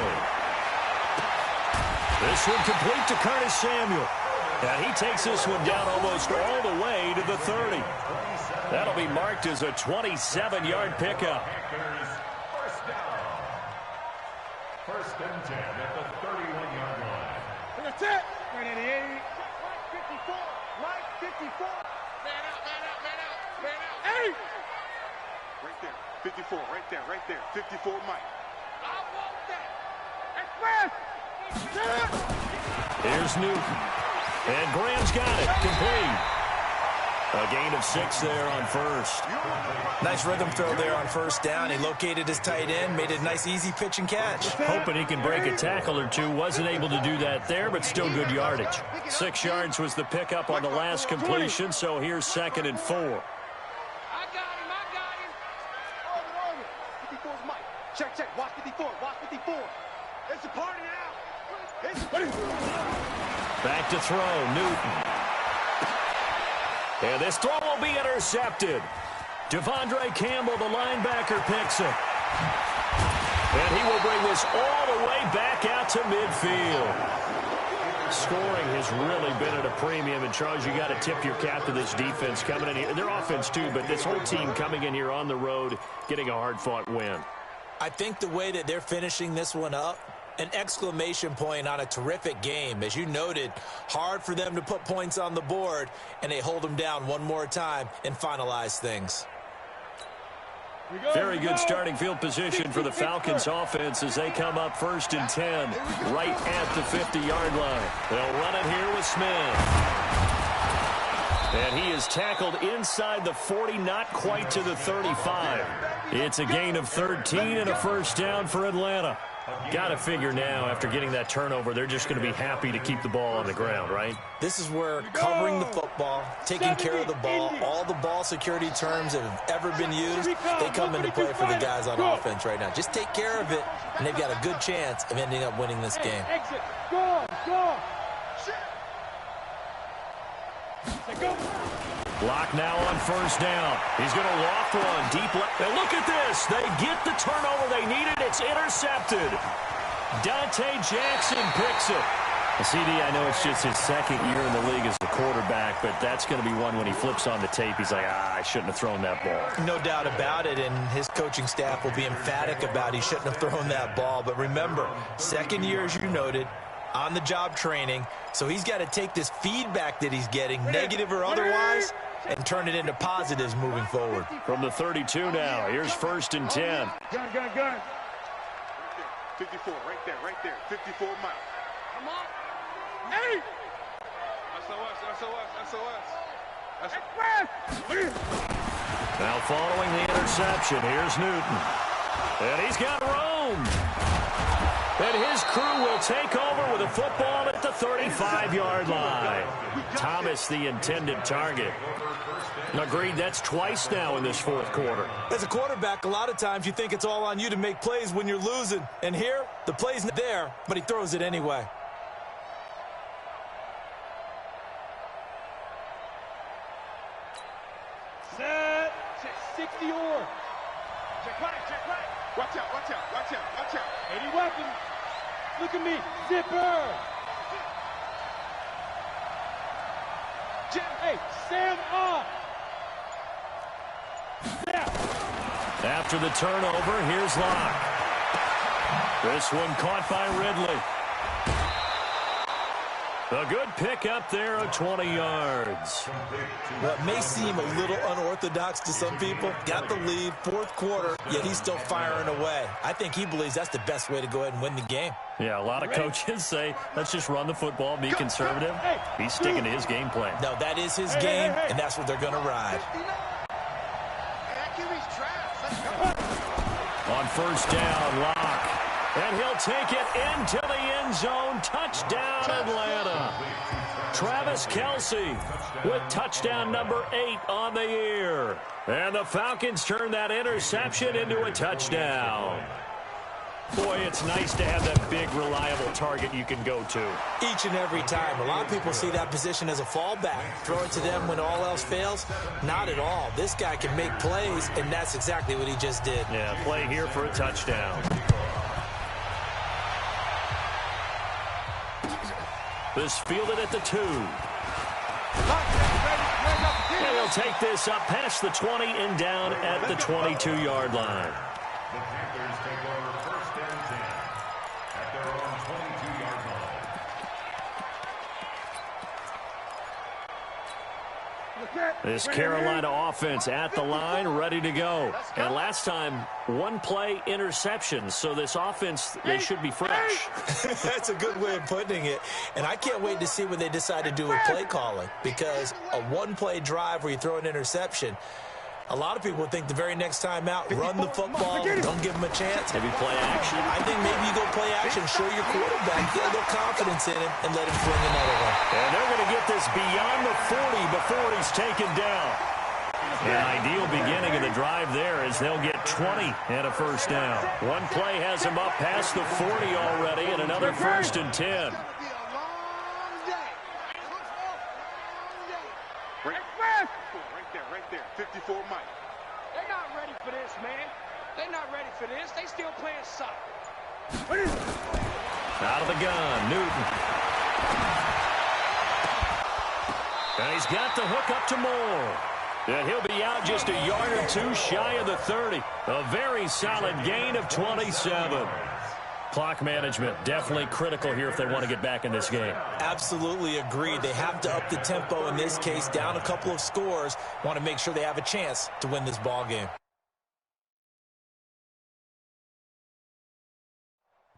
S2: This one complete to Curtis Samuel. And he takes this one down almost all the way to the 30. That'll be marked as a 27-yard pickup.
S5: First and 10 at the 31-yard line.
S3: That's it. 88. Mike 54. Man out. 8. Right there. 54. Right there. 54 Mike. I want that. Express.
S2: Here's Newton. And Graham's got it. Complete. A gain of 6 there on first.
S4: Nice rhythm throw there on first down. He located his tight end, made it a nice, easy pitch and catch.
S2: Hoping he can break a tackle or two. Wasn't able to do that there, but still good yardage. 6 yards was the pickup on the last completion, so here's 2nd and 4.
S3: I got him. Over. 54 is Mike. Check. Watch 54. It's a party now.
S2: Back to throw, Newton. And this throw will be intercepted. Devondre Campbell, the linebacker, picks it. And he will bring this all the way back out to midfield. Scoring has really been at a premium. And, Charles, you got to tip your cap to this defense coming in here. Their offense, too, but this whole team coming in here on the road, getting a hard-fought win.
S4: I think the way that they're finishing this one up, an exclamation point on a terrific game. As you noted, hard for them to put points on the board, and they hold them down one more time and finalize things.
S2: Very good starting field position for the Falcons offense as they come up 1st and 10 right at the 50-yard line. They'll run it here with Smith. And he is tackled inside the 40, not quite to the 35. It's a gain of 13 and a first down for Atlanta. Got to figure now, after getting that turnover, they're just going to be happy to keep the ball on the ground, right?
S4: This is where covering the football, taking care of the ball, all the ball security terms that have ever been used, they come into play for the guys on offense right now. Just take care of it, and they've got a good chance of ending up winning this game.
S3: Exit. Go.
S2: Block now on first down. He's going to loft one deep left. And look at this. They get the turnover they needed. It's intercepted. Dante Jackson picks it. CD, I know it's just his 2nd year in the league as a quarterback, but that's going to be one when he flips on the tape. He's like, I shouldn't have thrown that ball.
S4: No doubt about it, and his coaching staff will be emphatic about he shouldn't have thrown that ball. But remember, 2nd year, as you noted, on-the-job training, so he's got to take this feedback that he's getting, negative or otherwise, and turn it into positives moving forward.
S2: From the 32 now, here's 1st and 10.
S3: Gun. 54, right there. 54 miles. Come on. Hey! SOS.
S2: Now following the interception, here's Newton. And he's got room. And his crew will take over with a football at the 35-yard line. Thomas, the intended target. Agreed, that's twice now in this 4th quarter.
S4: As a quarterback, a lot of times you think it's all on you to make plays when you're losing. And here, the play's not there, but he throws it anyway.
S3: Set. 60 or. Check right. Watch out. 80 weapons. Look at me. Zipper. Hey, Sam up.
S2: After the turnover, here's Locke. This one caught by Ridley. A good pick up there of 20 yards.
S4: What may seem a little unorthodox to some people, got the lead, 4th quarter, yet he's still firing away. I think he believes that's the best way to go ahead and win the game.
S2: Yeah, a lot of coaches say, let's just run the football, be conservative. He's sticking to his game plan.
S4: No, that is his game, and that's what they're going to ride.
S2: On 1st down, Locke. And he'll take it into the end zone. Touchdown, Atlanta. Travis Kelce with touchdown number 8 on the year. And the Falcons turn that interception into a touchdown. Boy, it's nice to have that big, reliable target you can go to.
S4: Each and every time. A lot of people see that position as a fallback. Throw it to them when all else fails? Not at all. This guy can make plays, and that's exactly what he just did.
S2: Yeah, play here for a touchdown. This fielded at the 2. And he'll take this up past the 20 and down at the 22-yard line.
S5: The Panthers take over 1st and 10 at their own 22-yard line.
S2: This Carolina offense at the line, ready to go. And last time, 1 play interception, so this offense, they should be fresh.
S4: That's a good way of putting it. And I can't wait to see what they decide to do with play calling, because a 1-play drive where you throw an interception, a lot of people think the very next time out, run the football, don't give them a chance.
S2: Maybe play action.
S4: I think maybe you go play action, show your quarterback, get a little confidence in him, and let him fling another one.
S2: And they're going to get this beyond the 40 before he's taken down. An ideal beginning of the drive there as they'll get 20 and a 1st down. 1 play has him up past the 40 already, and another 1st and 10.
S3: Right there. 54 Mike. They're not ready for this, man. They're not ready for this. They still playing soccer.
S2: Out of the gun, Newton. And he's got the hook up to Moore. And he'll be out just a yard or 2 shy of the 30. A very solid gain of 27. Clock management definitely critical here if they want to get back in this game.
S4: Absolutely agreed. They have to up the tempo in this case, down a couple of scores. Want to make sure they have a chance to win this ball game.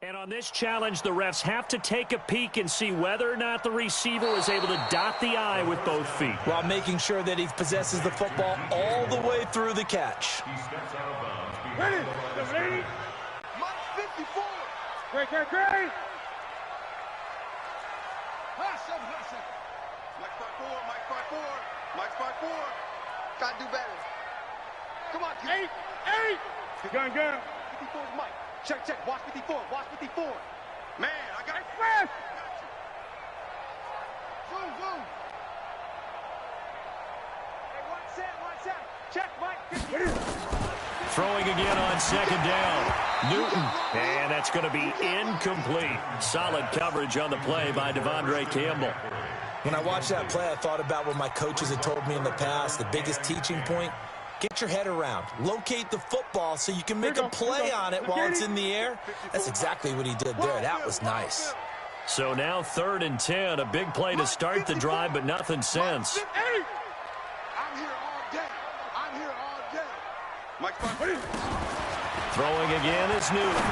S2: And on this challenge, the refs have to take a peek and see whether or not the receiver was able to dot the I with both feet,
S4: while making sure that he possesses the football all the way through the catch.
S5: He steps out of bounds.
S3: Ready? Mike 54. Great. Mike 5-4. Mike 5-4. Gotta do better. Come on, kid. 8. Gun. 54 is Mike. Check. Watch 54. Man, I got it. Fast. Zoom. Hey, watch out. Check, Mike.
S2: Throwing again on 2nd down. Newton. And that's going to be incomplete. Solid coverage on the play by Devondre Campbell.
S4: When I watched that play, I thought about what my coaches had told me in the past. The biggest teaching point, get your head around. Locate the football so you can make a play on it while it's in the air. That's exactly what he did there. That was nice.
S2: So now 3rd and 10. A big play to start the drive, but nothing since.
S3: I'm here all day. I'm here all day. Mike,
S2: Throwing again is Newton.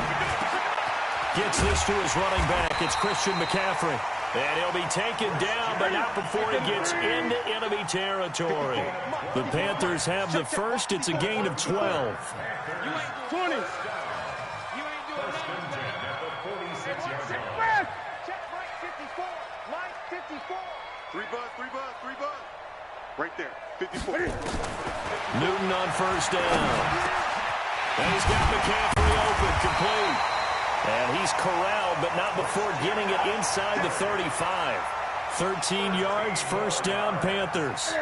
S2: Gets this to his running back. It's Christian McCaffrey. And he'll be taken down, but not before he gets into enemy territory. The Panthers have the first. It's a gain of 12.
S3: You ain't 20. You ain't doing nothing. Check Mike 54. Mike 54. 3 buzz. Right there. 54.
S2: Newton on first down. And he's got McCaffrey open, complete. And he's corralled, but not before getting it inside the 35. 13 yards, first down, Panthers.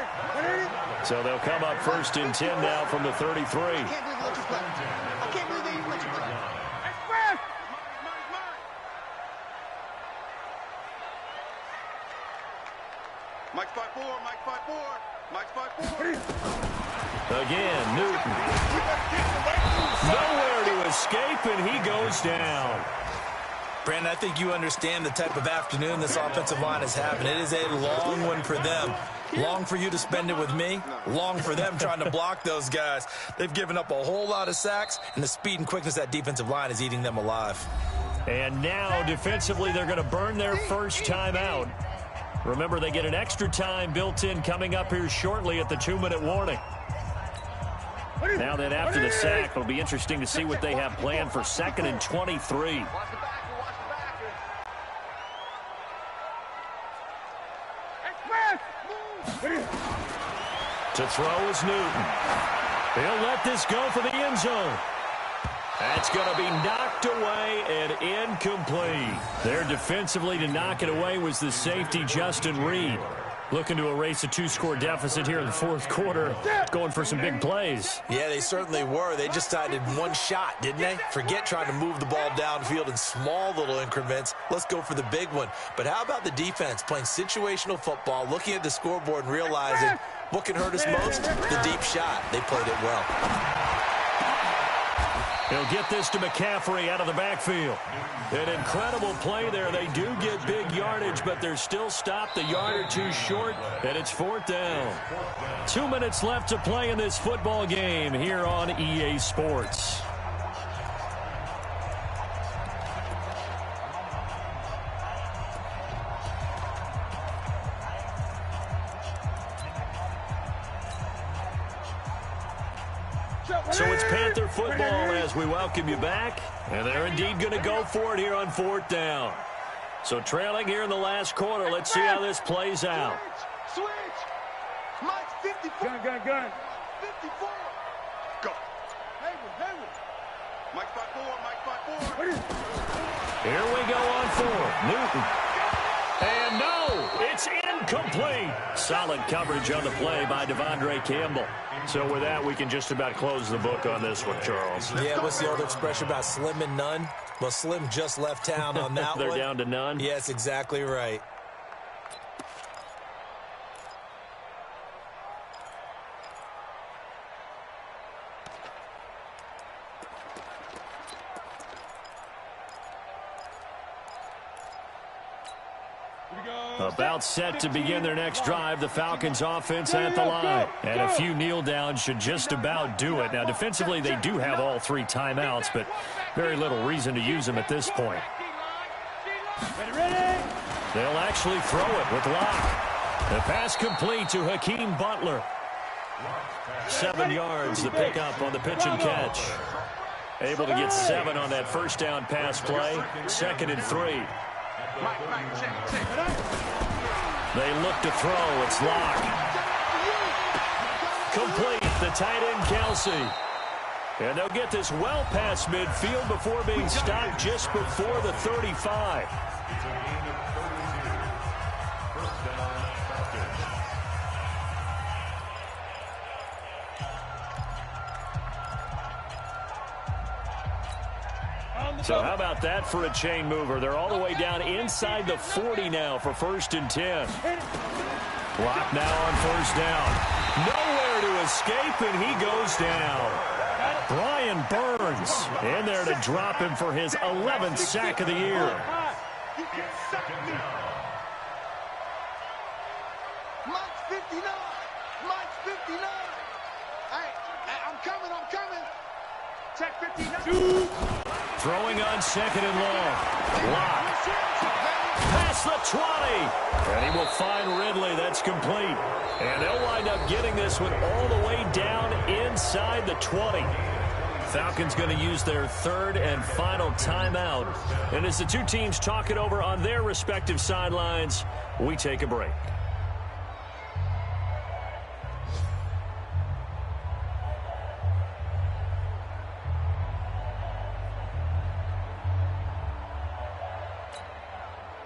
S2: So they'll come up 1st and 10 now from the 33.
S3: I can't believe they even let you play. Mike 5-4, Mike 5-4.
S2: Again, Newton. Nowhere to escape, and he goes down.
S4: Brandon, I think you understand the type of afternoon this offensive line is having. It is a long one for them. Long for you to spend it with me. Long for them trying to block those guys. They've given up a whole lot of sacks, and the speed and quickness of that defensive line is eating them alive.
S2: And now, defensively, they're going to burn their first timeout. Remember, they get an extra time built in coming up here shortly at the 2-minute warning. Now then, after the sack, it'll be interesting to see what they have planned for 2nd and 23. To throw is Newton. He'll let this go for the end zone. That's going to be knocked away and incomplete. There defensively to knock it away was the safety, Justin Reed. Looking to erase a 2-score deficit here in the 4th quarter. Going for some big plays.
S4: Yeah, they certainly were. They just decided one shot, didn't they? Forget trying to move the ball downfield in small little increments. Let's go for the big one. But how about the defense playing situational football, looking at the scoreboard and realizing what can hurt us most? The deep shot. They played it well.
S2: He'll get this to McCaffrey out of the backfield. An incredible play there. They do get big yardage, but they're still stopped a yard or two short, and it's 4th down. 2 minutes left to play in this football game here on EA Sports. So it's Panther football as we welcome you back. And they're indeed going to go for it here on 4th down. So trailing here in the last quarter. Let's see how this plays out.
S3: Switch. Mike 54. Gun. 54. Go. Hayward. Mike 5-4.
S2: Here we go on 4th. Newton. And no, it's incomplete. Solid coverage on the play by Devondre Campbell. So with that, we can just about close the book on this one, Charles.
S4: Yeah, what's the old expression about slim and none? Well, Slim just left town on that
S2: They're
S4: one.
S2: down to none?
S4: Yes, exactly right.
S2: About set to begin their next drive, the Falcons offense at the line. And a few kneel downs should just about do it. Now, defensively, they do have all 3 timeouts, but very little reason to use them at this point. They'll actually throw it with Locke. The pass complete to Hakeem Butler. 7 yards, the pickup on the pitch and catch. Able to get 7 on that first down pass play. 2nd and 3. They look to throw. It's Locke. Complete. The tight end, Kelsey. And they'll get this well past midfield before being stopped just before the 35. So how about that for a chain mover? They're all the way down inside the 40 now for 1st and 10. Block now on 1st down. Nowhere to escape, and he goes down. Brian Burns in there to drop him for his 11th sack of the year.
S3: can't stop me. Mike's 59. Mike's 59. Hey, I'm coming. Check 59.
S2: Throwing on second and long. Lock. Past the 20. And he will find Ridley. That's complete. And they'll wind up getting this one all the way down inside the 20. Falcons going to use their third and final timeout. And as the two teams talk it over on their respective sidelines, we take a break.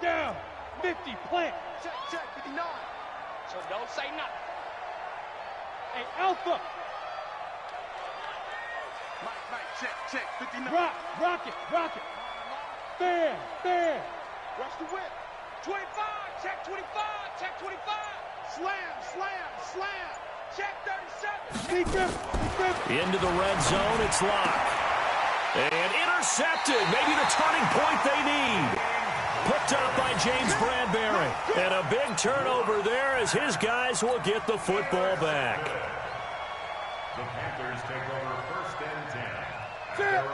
S3: Down. 50, plant. Check, 59. So don't say nothing. Hey, Alpha. Mike, check, 59. Rock it. Fair. Watch the whip. 25, check 25. Slam. Check 37.
S2: Into the red zone, it's locked. And intercepted. Maybe the turning point they need. Picked up by James Bradbury. And a big turnover there as his guys will get the football back.
S5: The Panthers take over first and 10.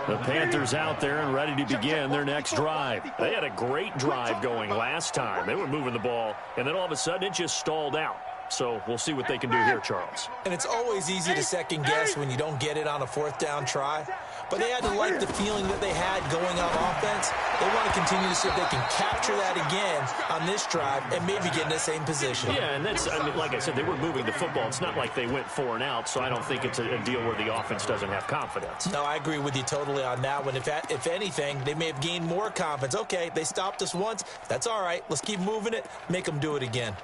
S2: The Panthers out there and ready to begin their next drive. They had a great drive going last time. They were moving the ball, and then all of a sudden it just stalled out. So we'll see what they can do here, Charles.
S4: And it's always easy to second guess when you don't get it on a fourth down try. But they had to like the feeling that they had going on offense. They want to continue to see if they can capture that again on this drive and maybe get in the same position.
S2: Yeah, and that's, I mean, like I said, they were moving the football. It's not like they went 4 and out, so I don't think it's a deal where the offense doesn't have confidence.
S4: No, I agree with you totally on that one. If anything, they may have gained more confidence. Okay, they stopped us once. That's all right. Let's keep moving it. Make them do it again.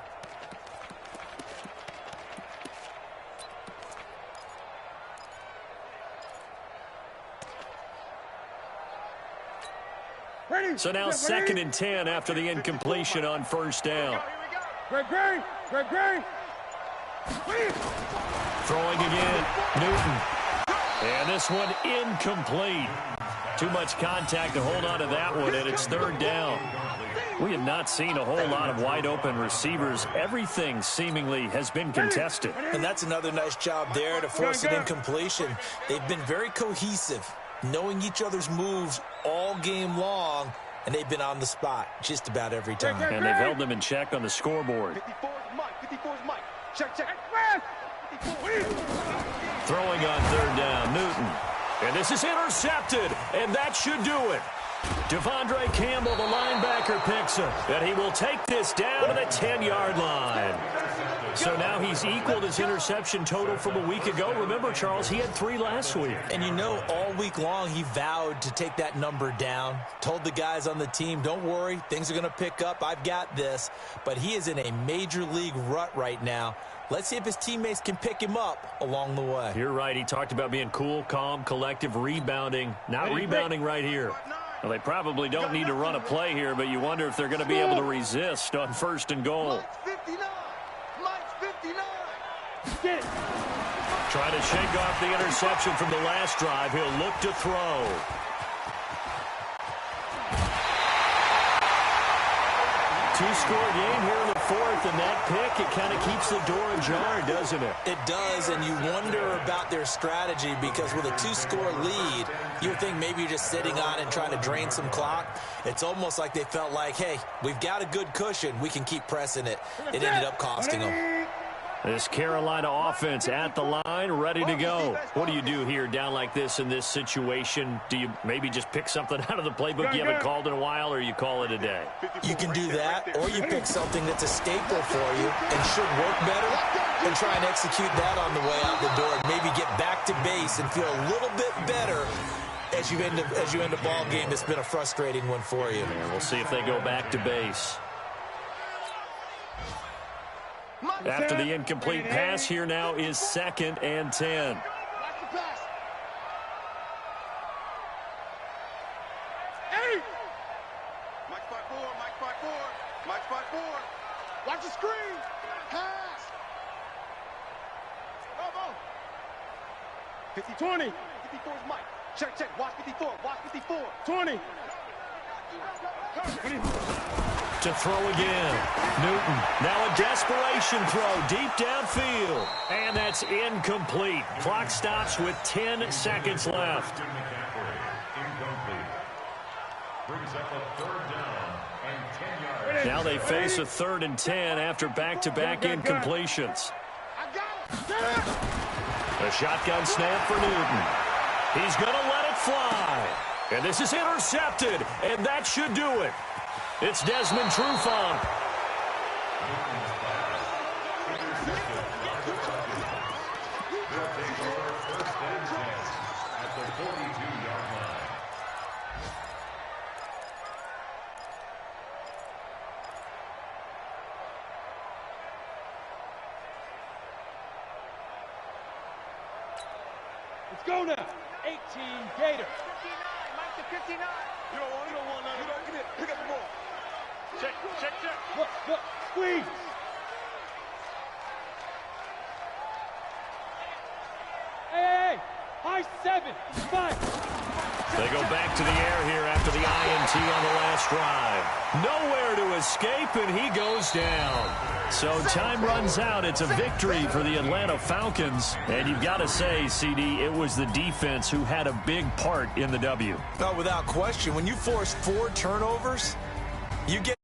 S2: So now 2nd and 10 after the incompletion on first down.
S3: Greg.
S2: Throwing again, Newton. And this one incomplete. Too much contact to hold on to that one, and it's 3rd down. We have not seen a whole lot of wide open receivers. Everything seemingly has been contested.
S4: And that's another nice job there to force an incompletion. They've been very cohesive, knowing each other's moves all game long, and they've been on the spot just about every time.
S2: And they've held them in check on the scoreboard.
S3: 54's Mike. Check.
S2: Throwing on 3rd down, Newton. And this is intercepted, and that should do it. Devondre Campbell, the linebacker, picks him. And he will take this down to the 10-yard line. So now he's equaled his interception total from a week ago. Remember, Charles, he had 3 last week.
S4: And you know, all week long he vowed to take that number down. Told the guys on the team, don't worry, things are going to pick up. I've got this. But he is in a major league rut right now. Let's see if his teammates can pick him up along the way.
S2: You're right. He talked about being cool, calm, collective, rebounding. Not rebounding right here. Well, they probably don't need to run a play here, but you wonder if they're going to be able to resist on 1st and goal.
S3: Mike's 59.
S2: Get it. Trying to shake off the interception from the last drive. He'll look to throw. Two-score game here in the 4th, and that pick, it kind of keeps the door ajar, doesn't it?
S4: It does, and you wonder about their strategy because with a 2-score lead, you would think maybe you're just sitting on and trying to drain some clock. It's almost like they felt like, hey, we've got a good cushion. We can keep pressing it. It ended up costing them.
S2: This Carolina offense at the line, ready to go. What do you do here down like this in this situation? Do you maybe just pick something out of the playbook you haven't called in a while, or you call it a day?
S4: You can do that, or you pick something that's a staple for you and should work better and try and execute that on the way out the door and maybe get back to base and feel a little bit better as you end a ball game that's been a frustrating one for you.
S2: And we'll see if they go back to base. After the incomplete pass, here now is 2nd and 10.
S3: Mike's 5-4. Watch the screen. Pass. 50-20. 54's Mike. Check. Watch 54. 20.
S2: to throw again. Newton, now a desperation throw deep downfield. And that's incomplete. Clock stops with 10 seconds left.
S5: Brings up a 3rd down and 10 yards.
S2: Now they face a 3rd and 10 after back-to-back incompletions. A shotgun snap for Newton. He's going to let it fly. And this is intercepted, and that should do it. It's Desmond Trufant.
S5: They'll take over 1st and 10 at the 42-yard line.
S6: Let's go now. 18 Gator.
S3: 59, Mike to 59. You don't want none. Come here, pick up the ball. Check.
S6: Look, squeeze. Hey, high 7, 5.
S2: They go back to the air here after the INT on the last drive. Nowhere to escape, and he goes down. So time runs out. It's a victory for the Atlanta Falcons. And you've got to say, CD, it was the defense who had a big part in the W.
S4: No, without question. When you force 4 turnovers, you get